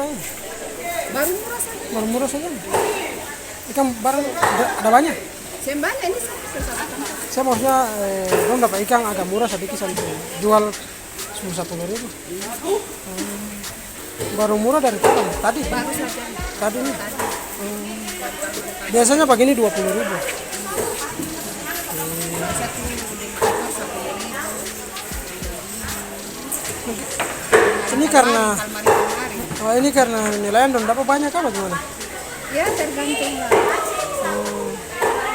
ini? Baru murah saja. Baru murah saja. Ikan barang ada banyak. Sembanya ini satu. Saya maksudnya dong dapat ikan agak murah sedikit sampai jual 10.000. Baru murah dari kapan? Tadi? Baru saja. Tadi nih. Biasanya begini 20.000. Satu 5 ekor 10.000. Ini karena Kalmari. ini karena nilaian dong dapat banyak apa gimana? Ya tergantung lah.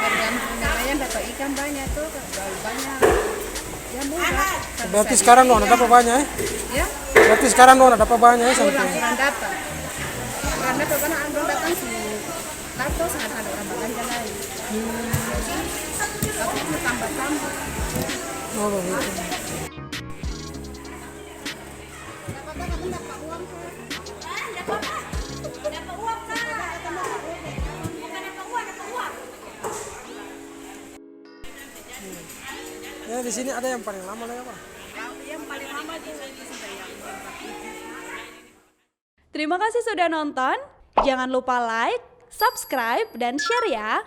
Tergantung nelayan dapat ikan banyak tuh, kalau banyak. Ya murah. Berarti sekarang dong dapat banyak ya? Ya, Berarti sekarang dong dapat banyak ya sampai. kurang dapat. Kurang dapat karena andong datang si Tato sangat ada orang belanja lain. Tapi itu tambah-tambah. Oh begitu. Ya di sini ada yang paling lama lah ya Pak. Yang paling lama di sini sudah yang Terima kasih sudah nonton. Jangan lupa like, subscribe, dan share ya.